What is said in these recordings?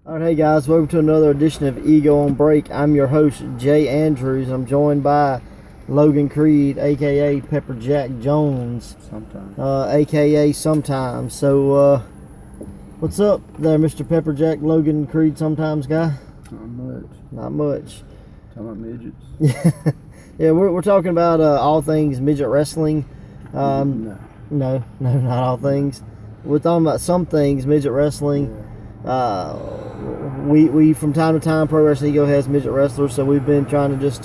Alright, hey guys, welcome to another edition of Ego on Break. I'm your host, Jay Andrews. I'm joined by Logan Creed, aka Pepper Jack Jones. Sometimes. Aka Sometimes. So, what's up there, Mr. Pepper Jack Logan Creed Sometimes guy? Not much. Not much. Talking about midgets. Yeah, we're talking about all things midget wrestling. No, not all things. We're talking about some things midget wrestling. Yeah. We from time to time, Pro Wrestling Ego has midget wrestlers, so we've been trying to just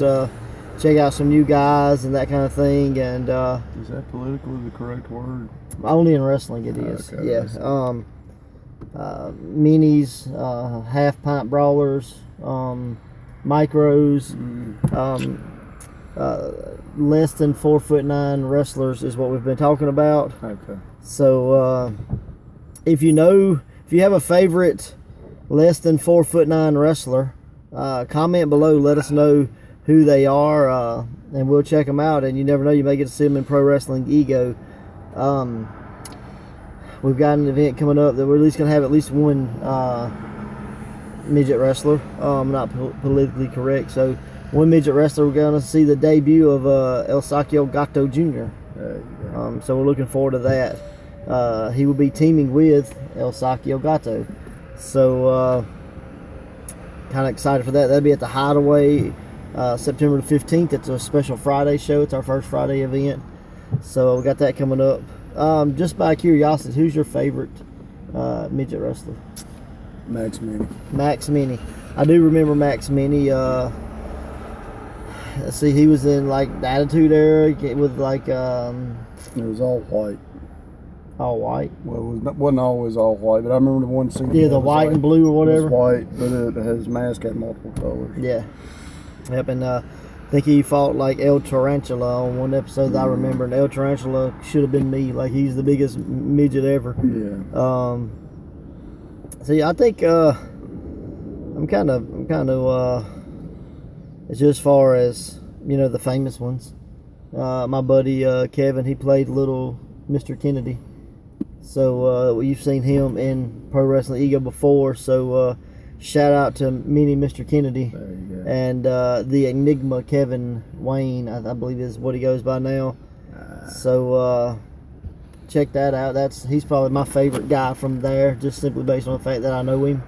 check out some new guys and that kind of thing. And Is that politically the correct word? only in wrestling it is. Okay, Yeah. Minis, half pint brawlers, micros, less than 4'9" wrestlers is what we've been talking about. Okay. So if you have a favorite less than 4'9" wrestler, comment below, let us know who they are, and we'll check them out. And you never know, you may get to see them in Pro Wrestling Ego. We've got an event coming up that we're at least going to have at least one midget wrestler. Not politically correct, so one midget wrestler. We're going to see the debut of El Sacchio Gatto Jr. There you go. So we're looking forward to that. He will be teaming with El Sacchio Gatto. So, kind of excited for that. That'll be at the Hideaway, September the 15th. It's a special Friday show. It's our first Friday event. So, we got that coming up. Just by curiosity, who's your favorite midget wrestler? Max Mini. Max Mini. I do remember Max Mini. Let's see, he was in like the Attitude Era with like. It was all white. All white. Well, wasn't always all white, but I remember the one scene. Yeah, the white and blue or whatever. It was white, but his mask had multiple colors. Yeah. Yep, and I think he fought like El Tarantula on one episode that I remember, and El Tarantula should have been me. Like, he's the biggest midget ever. Yeah. See, I think I'm kind of it's just as far as, the famous ones. My buddy Kevin, he played little Mr. Kennedy. So you've seen him in Pro Wrestling Ego before. So shout out to Mini Mr. Kennedy. There you go. And the Enigma Kevin Wayne, I believe is what he goes by now. So check that out. He's probably my favorite guy from there, just simply based on the fact that I know him.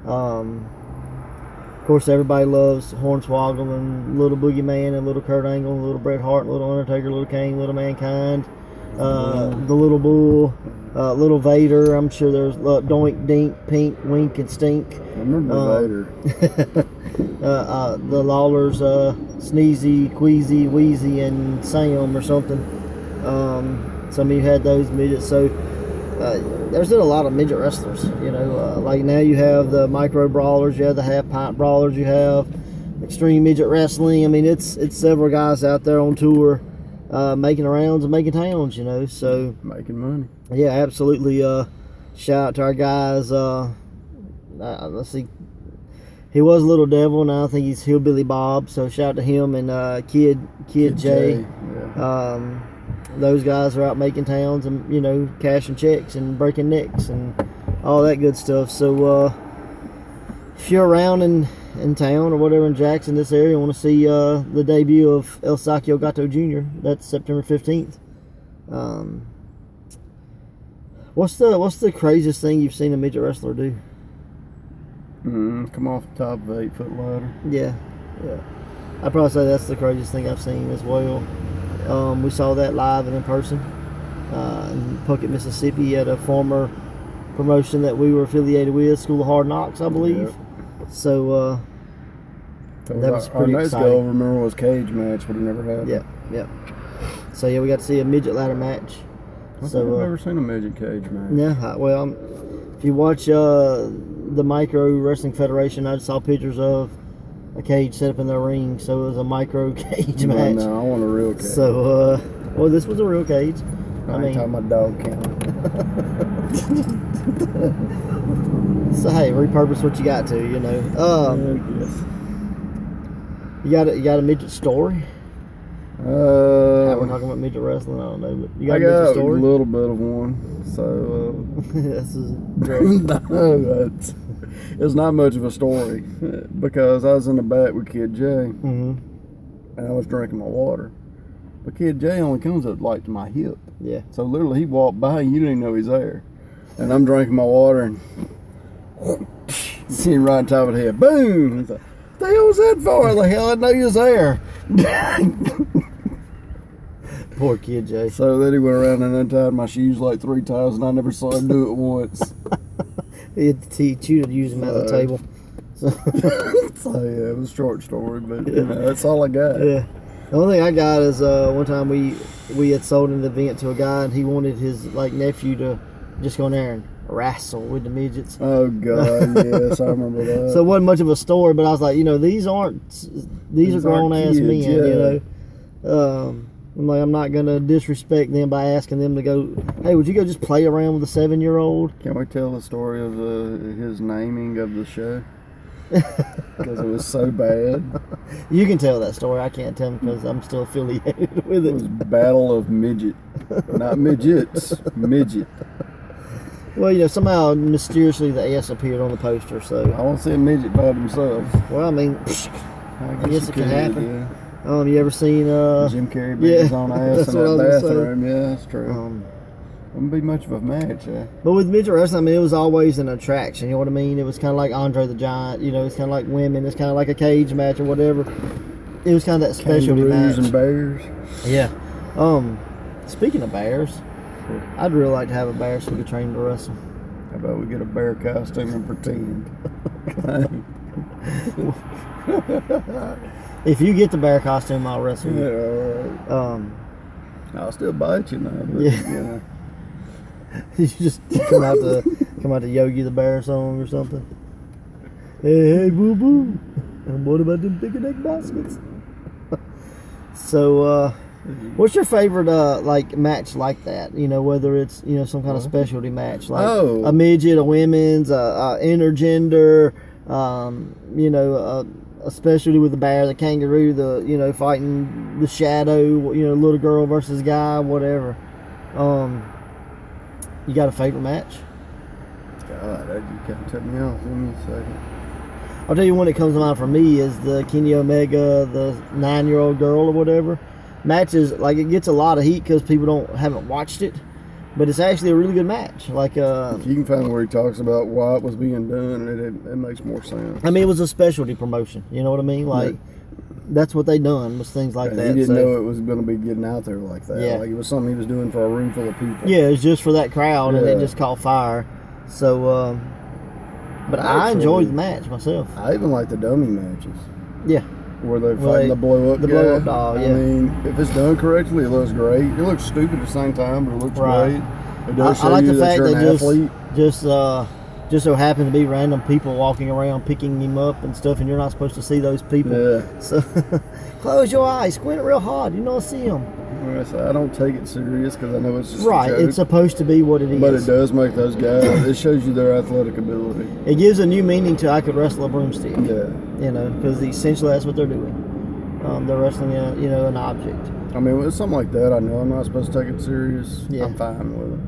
Of course, everybody loves Hornswoggle and Little Boogeyman and Little Kurt Angle and Little Bret Hart and Little Undertaker, Little Kane, Little Mankind, the Little Bull, Little Vader. I'm sure there's Doink, Dink, Pink, Wink, and Stink. I remember Vader. The Lawlers, Sneezy, Queasy, Wheezy, and Sam or something. Some of you had those midgets. So there's been a lot of midget wrestlers. Like now you have the micro brawlers, you have the half pint brawlers, you have extreme midget wrestling. I mean, it's several guys out there on tour, making rounds and making towns. So Making money. yeah, absolutely. Shout out to our guys. Let's see. He was Little Devil. Now I think he's Hillbilly Bob. So shout out to him and Kid J. Yeah. Those guys are out making towns and cashing checks and breaking necks and all that good stuff. So if you're around in town or whatever in Jackson, this area, want to see the debut of El Sacchio Gatto Jr., that's September 15th. What's the craziest thing you've seen a midget wrestler do? Come off the top of an 8-foot ladder. Yeah. I'd probably say that's the craziest thing I've seen as well. We saw that live and in person in Puckett, Mississippi, at a former promotion that we were affiliated with, School of Hard Knocks, I believe. Yep. So that was pretty Our next exciting. goal, remember, was cage match, but it never happened. Yeah. So yeah, we got to see a midget ladder match. I've never seen a midget cage match. Yeah, well, if you watch the Micro Wrestling Federation, I just saw pictures of a cage set up in their ring, so it was a micro cage match. No, I want a real cage. So, well, this was a real cage. I ain't talking about dog count. So hey, repurpose what you got to, Yes. You got a midget story? We're talking about midget wrestling. I don't know, but you got I a midget got story? a little bit of one. So This is great. no, that's It's not much of a story because I was in the back with Kid J, Mm-hmm. and I was drinking my water. But Kid J only comes up like to my hip. Yeah. So literally, he walked by, and you didn't even know he's there. And I'm drinking my water, and see him right on top of the head. Boom! He's like, "What the hell was that for?" I was like, "Hell, I know you was there." Poor Kid J. So then he went around and untied my shoes like 3 times, and I never saw him do it once. He had to teach you to use them as a table. So yeah, it was a short story, but you know, that's all I got. yeah. The only thing I got is one time we had sold an event to a guy, and he wanted his nephew to just go in there and wrestle with the midgets. Oh God, yes, I remember that. So it wasn't much of a story, but I was like, these are grown ass men, yeah. I'm like, I'm not gonna disrespect them by asking them to go. Hey, would you go just play around with a 7-year-old? Can we tell the story of his naming of the show? Because it was so bad. You can tell that story. I can't tell them because I'm still affiliated with It was Battle of Midget, not midgets, midget. Well, somehow mysteriously the S appeared on the poster. So I want to see a midget fight himself. well, I mean, I guess it can happen. Yeah. You ever seen Jim Carrey beat his own ass in that bathroom? Yeah, that's true. Wouldn't be much of a match, yeah. But with midget wrestling, I mean, it was always an attraction. You know what I mean? It was kind of like Andre the Giant. It's kind of like women. It's kind of like a cage match or whatever. It was kind of that specialty match. And bears. Yeah. Speaking of bears, I'd really like to have a bear so we could train him to wrestle. How about we get a bear costume and pretend? If you get the bear costume, I'll wrestle you. Yeah, all right. I'll still bite you now. But, yeah. You just come out to Yogi the Bear song or something. Hey, boo boo. And what about them picnic baskets? So, what's your favorite match like that? Whether it's some kind of specialty match, like a midget, a women's, intergender, a specialty with the bear, the kangaroo, the fighting the shadow, little girl versus guy, whatever. You got a favorite match? God, you can't tell me off. Give me a second. I'll tell you one that comes to mind for me is the Kenny Omega, the 9-year-old girl or whatever. Matches, it gets a lot of heat because people haven't watched it, but it's actually a really good match. If you can find where he talks about why it was being done, it makes more sense. I mean, it was a specialty promotion. You know what I mean? That's what they done, was things like that. He didn't know it was going to be getting out there like that. Yeah. It was something he was doing for a room full of people. Yeah, it was just for that crowd, and it just caught fire. So, but I enjoyed the match myself. I even like the dummy matches. Yeah. Where they're fighting the blow-up guy. The blow-up doll, yeah. I mean, if it's done correctly, it looks great. It looks stupid at the same time, but it looks great. It does show you that you're an athlete. Just so happen to be random people walking around picking him up and stuff, and you're not supposed to see those people. Yeah. So close your eyes, squint it real hard. See them. I don't take it serious because I know it's just right. a joke, it's supposed to be what it is. But it does make those guys. It shows you their athletic ability. It gives a new meaning to I could wrestle a broomstick. Yeah. Because essentially that's what they're doing. They're wrestling an object. I mean, with something like that, I know I'm not supposed to take it serious. Yeah. I'm fine with it.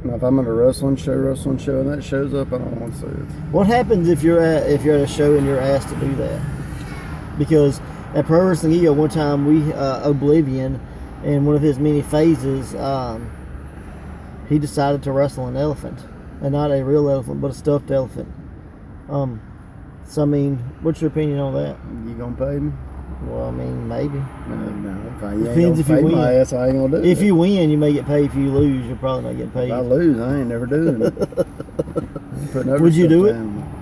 Now, if I'm at a wrestling show and that shows up, I don't want to see it. What happens if you're at a show and you're asked to do that? Because at Pro Wrestling Ego, one time Oblivion, in one of his many phases, he decided to wrestle an elephant, and not a real elephant, but a stuffed elephant. So I mean, what's your opinion on that? You gonna pay me? Well, I mean, maybe. No, if I ain't Depends if you win. My ass, I ain't gonna do it. If you win, you may get paid. If you lose, you're probably not getting paid. If I lose, I ain't never doing it. Would you do it?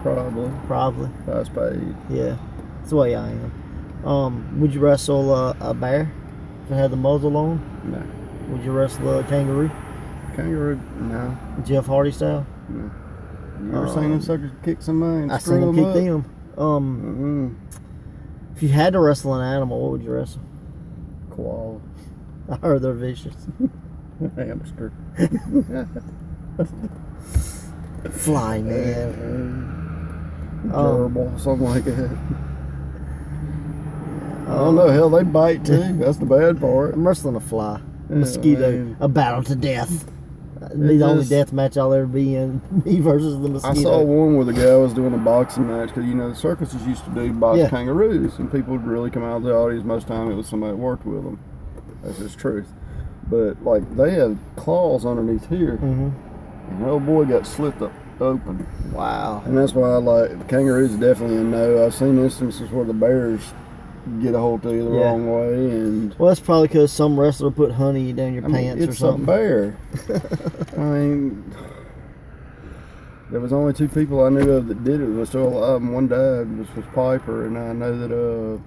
Probably. Probably. If I was paid. Yeah, that's the way I am. Would you wrestle a bear if it had the muzzle on? No. Would you wrestle a kangaroo? Kangaroo? No. Jeff Hardy style? No. You ever seen them suckers kick somebody and I screw seen them them kick up? them. If you had to wrestle an animal, what would you wrestle? Koala. I heard they're vicious. Hamster. Fly, man. Gerbil, something like that. I don't know. Hell, they bite too. That's the bad part. I'm wrestling a fly. A mosquito. A battle to death. It'd be the only death match I'll ever be in. Me versus the mosquito. I saw one where the guy was doing a boxing match because the circuses used to do box kangaroos, and people would really come out of the audience. Most of the time, it was somebody that worked with them. That's just truth. But like they have claws underneath here, and the old boy got slit open. Wow. And that's why I like kangaroos. Is definitely a no. I've seen instances where the bears get a hold of you the wrong way, and well, that's probably because some wrestler put honey down your pants or something. It's a bear. I mean, there was only 2 people I knew of that did it. Was still alive, and one died, which was Piper, and I know that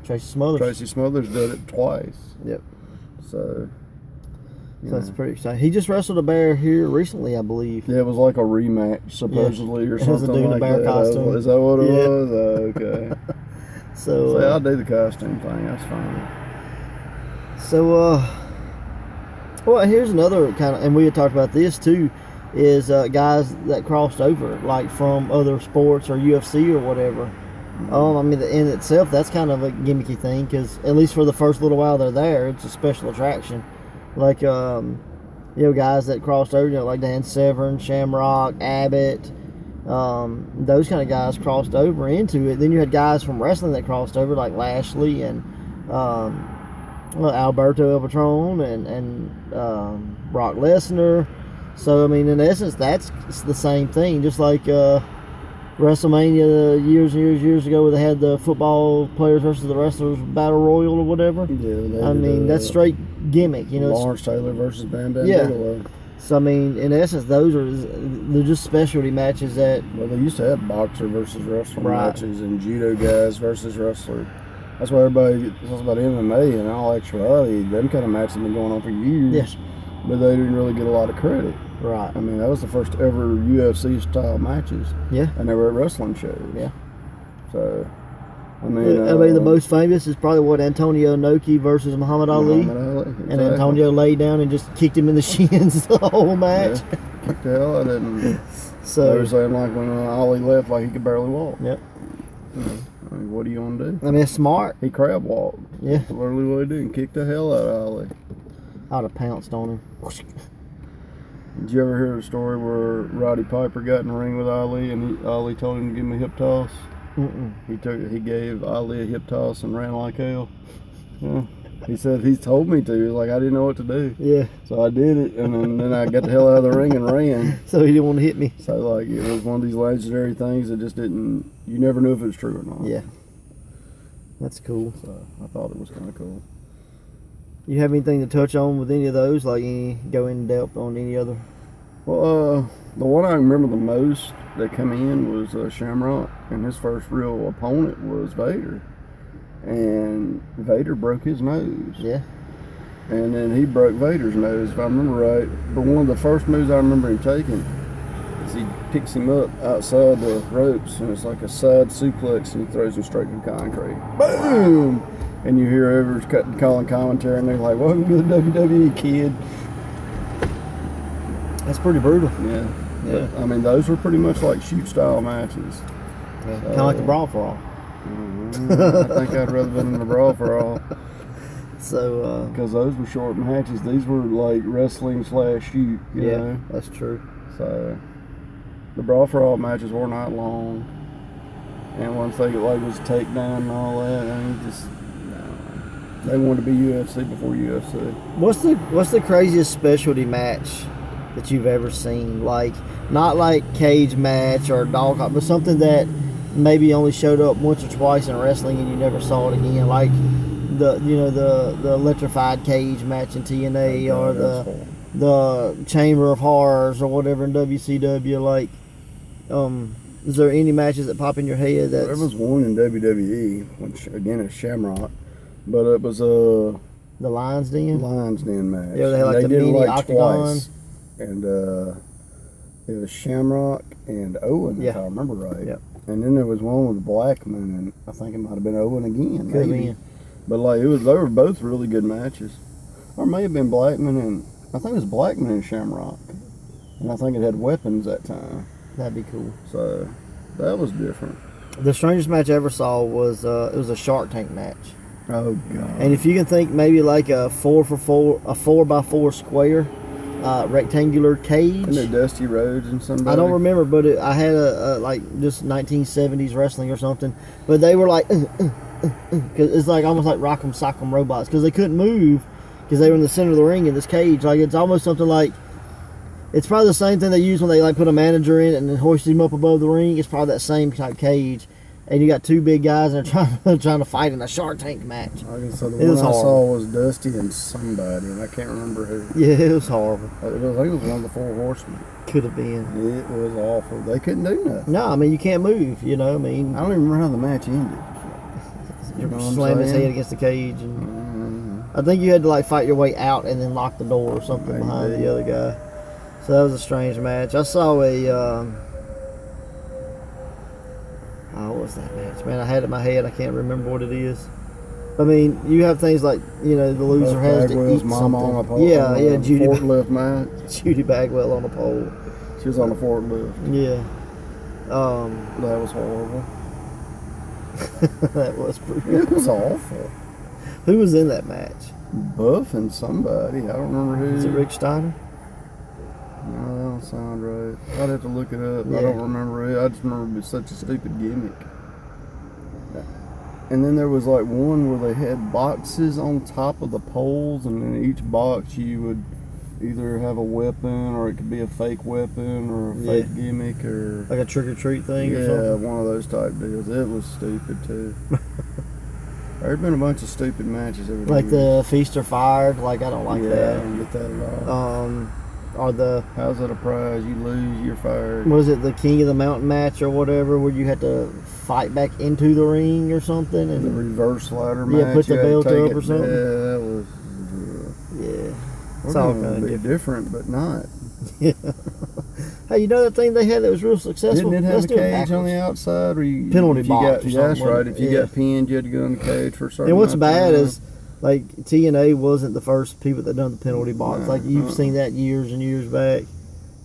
Tracy Smothers did it twice. Yep. So that's pretty exciting. He just wrestled a bear here recently, I believe. Yeah, it was like a rematch, supposedly, or something like that. It was a dude in a bear costume. Is that what it was? Okay. So I'll do the costume thing. That's fine. So, well, here's another kind of, and we had talked about this too, is guys that crossed over, like from other sports or UFC or whatever. I mean, in itself, that's kind of a gimmicky thing because at least for the first little while they're there, it's a special attraction. Like, guys that crossed over, like Dan Severn, Shamrock, Abbott. Those kind of guys crossed over into it. Then you had guys from wrestling that crossed over, like Lashley and Alberto El Patron and Brock Lesnar. So I mean, in essence, that's the same thing. Just like WrestleMania years and years ago, where they had the football players versus the wrestlers battle royal or whatever. Yeah, I mean, that's straight gimmick. Lawrence Taylor versus Bam Bam Bigelow. So I mean, in essence, they're just specialty matches that. Well, they used to have boxer versus wrestler matches and judo guys versus wrestler. That's why everybody talks about MMA. And all actuality, them kind of matches have been going on for years. Yes. But they didn't really get a lot of credit. Right. I mean, that was the first ever UFC style matches. Yeah. And they were at wrestling shows. Yeah. So, I mean, the most famous is probably what Antonio Inoki versus Muhammad Ali. Exactly. And Antonio laid down and just kicked him in the shins the whole match. Yeah. Kicked the hell out of him. So they were saying like when Ali left, like he could barely walk. Yep. I mean, what are you gonna do? I mean, it's smart. He crab walked. Yeah. That's literally what he did. And kicked the hell out of Ali. I'd have pounced on him. Did you ever hear a story where Roddy Piper got in the ring with Ali and Ali told him to give him a hip toss? He gave Ali a hip toss and ran like hell. Yeah. He said he told me to. He was like, I didn't know what to do. Yeah. So I did it, and then I got the hell out of the ring and ran. So he didn't want to hit me. So like it was one of these legendary things that just didn't. You never knew if it was true or not. Yeah. That's cool. So I thought it was kind of cool. You have anything to touch on with any of those? Like go in depth on any other? Well, the one I remember the most that came in was Shamrock, and his first real opponent was Vader. And Vader broke his nose. Yeah. And then he broke Vader's nose, if I remember right. But one of the first moves I remember him taking is he picks him up outside the ropes, and it's like a side suplex, and he throws him straight to the concrete. Boom! And you hear Evers calling commentary, and they're like, welcome to the WWE, kid. That's pretty brutal. Yeah. But, I mean, those were pretty much like shoot-style matches. Yeah. Kind of like the Brawl for All. I think I'd rather been in the Brawl for All. So, because those were short matches. These were like wrestling / shoot. You know? That's true. So, the Brawl for All matches were not long. And once they was takedown and all that, I mean, they wanted to be UFC before UFC. What's the craziest specialty match that you've ever seen? Like, not like cage match or dog, but something that maybe only showed up once or twice in wrestling and you never saw it again. Like the electrified cage match in TNA or the Chamber of Horrors or whatever in WCW. Like, is there any matches that pop in your head? There was one in WWE, which again is Shamrock, but it was the Lions Den match. Yeah, they had like the mini octagon. Twice. And it was Shamrock and Owen, if I remember right. Yep. And then there was one with Blackman, and I think it might have been Owen again. Could maybe. have been. But like they were both really good matches. Or it may have been Blackman and I think it was Blackman and Shamrock. And I think it had weapons that time. That'd be cool. So that was different. The strangest match I ever saw was it was a Shark Tank match. Oh god. And if you can think maybe like a 4x4 square, rectangular cage. And the Dusty Rhodes and somebody. I don't remember, but I had a like just 1970s wrestling or something. But they were like, 'cause it's like almost like Rock'em Sock'em robots because they couldn't move because they were in the center of the ring in this cage. Like it's almost something like, it's probably the same thing they use when they like put a manager in and then hoist him up above the ring. It's probably that same type cage. And you got two big guys and they're trying to fight in a Shark Tank match. So the one I saw was Dusty and somebody, and I can't remember who. Yeah, it was horrible. I think it was one of the Four Horsemen. Could have been. It was awful. They couldn't do nothing. No, I mean you can't move. You know, I mean I don't even remember how the match ended. You know, slam his head against the cage, and I think you had to like fight your way out and then lock the door or something behind the other guy. So that was a strange match. I saw a. What was that match? Man, I had it in my head. I can't remember what it is. I mean, you have things like, you know, the loser has to eat something. On a pole, yeah, Judy forklift match. Judy Bagwell on a pole. She was on the forklift. Yeah. That was horrible. That was pretty. It was awful. Who was in that match? Buff and somebody. I don't remember who. Is it Rick Steiner? No, that don't sound right. I'd have to look it up. Yeah. I don't remember it. I just remember it was such a stupid gimmick. And then there was like one where they had boxes on top of the poles, and in each box you would either have a weapon, or it could be a fake weapon, or a fake gimmick, or like a trick or treat thing or something. Yeah, one of those type deals. It was stupid too. There's been a bunch of stupid matches over Like the Feast or Fired. Like I don't like that. I don't get that at all. Or the how's that a prize? You lose, you're fired. Was it the King of the Mountain match or whatever, where you had to fight back into the ring or something, and the reverse ladder match? Yeah, put the belt up or something. Yeah, that was. Yeah, it's all kind of different, but not. Yeah. Hey, you know that thing they had that was real successful? Didn't it have a cage on the outside, or you penalty box? That's right. If you got pinned, you had to go in the cage for a certain. And what's bad is, like, TNA wasn't the first people that done the penalty box. No, like you've seen that years and years back.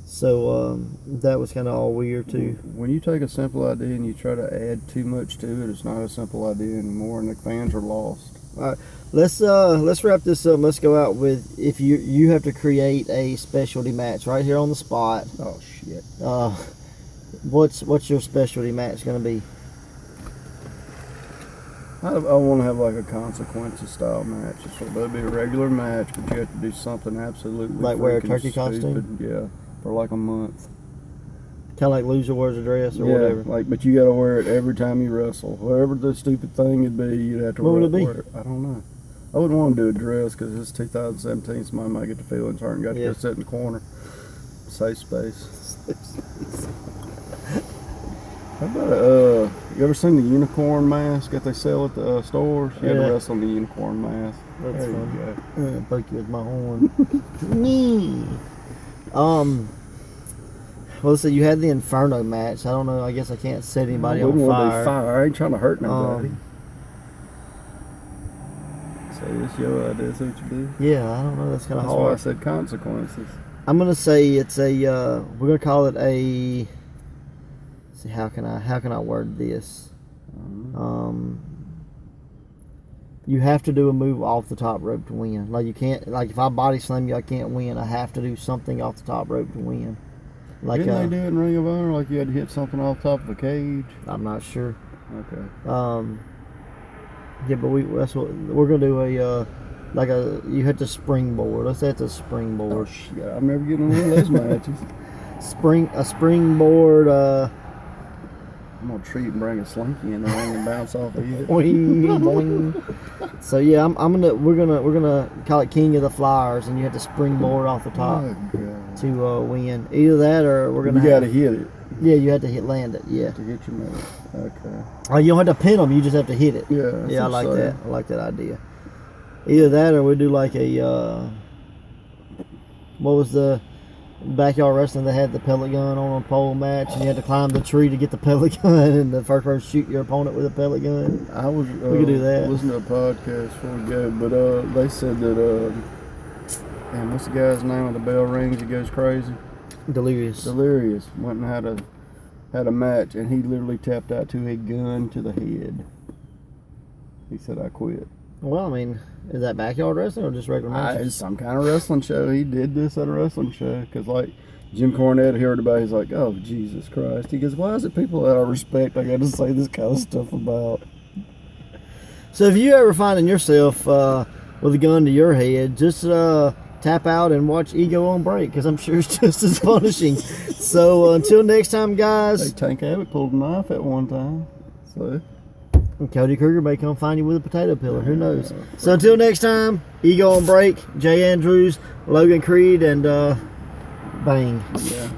So that was kind of all weird too. When you take a simple idea and you try to add too much to it, it's not a simple idea anymore, and the fans are lost. All right, let's wrap this up. Let's go out with, if you have to create a specialty match right here on the spot. Oh shit. What's your specialty match going to be? I want to have like a consequences style match. So that'll be a regular match, but you have to do something absolutely like wear a turkey stupid. costume. Yeah, for like a month. Kind of like loser wears a dress or whatever. Like, but you got to wear it every time you wrestle. Whatever the stupid thing would be, you'd have to wear it. I don't know. I wouldn't want to do a dress because it's 2017. Somebody might get the feelings hurt and got to go sit in the corner. Safe space. How about you ever seen the unicorn mask that they sell at the stores? You had to wrestle in the unicorn mask. That's there fun. you go. Poke you with my horn. Well, so you had the Inferno match. I don't know. I guess I can't set anybody on fire. I ain't trying to hurt nobody. So it's your idea. That's what you do. Yeah, I don't know. That's kind of hard. That's why I said consequences. I'm gonna say it's a. We're gonna call it a. Let's see, how can I word this? You have to do a move off the top rope to win. Like you can't. Like if I body slam you, I can't win. I have to do something off the top rope to win. Like didn't they do it in Ring of Honor? Like you had to hit something off top of a cage. I'm not sure. Okay. Yeah, but that's what we're gonna do. You had to springboard. Let's say it's a springboard. Oh shit! I'm never getting one of those matches. A springboard. I'm gonna treat and bring a slinky in there and bounce off of it. Boing, boing. So yeah, we're gonna call it King of the Flyers, and you have to springboard off the top to win. Either that, or we're gonna. You gotta hit it. Yeah, you have to land it. Yeah. To hit your move. Okay. Oh, you don't have to pin them. You just have to hit it. Yeah. Yeah, I like that. I like that idea. Either that, or we do like a. What was the backyard wrestling that had the pellet gun on a pole match, and you had to climb the tree to get the pellet gun, and the first person shoot your opponent with a pellet gun? We could do that. Listen to a podcast before we go, but they said that and what's the guy's name when the bell rings he goes crazy? Delirious went and had a match, and he literally tapped out to a gun to the head. He said, I quit. Well, I mean, is that backyard wrestling or just regular matches? It's some kind of wrestling show. He did this at a wrestling show because, like, Jim Cornette heard about it. He's like, oh, Jesus Christ. He goes, why is it people that I respect I got to say this kind of stuff about? So if you ever finding yourself with a gun to your head, just tap out and watch Ego on Break, because I'm sure it's just as punishing. So until next time, guys. Hey, Tank Abbott pulled a knife at one time. So... And Cody Kruger may come find you with a potato peeler. Who knows? So until next time, Ego on Break, Jay Andrews, Logan Creed, and bang. Yeah.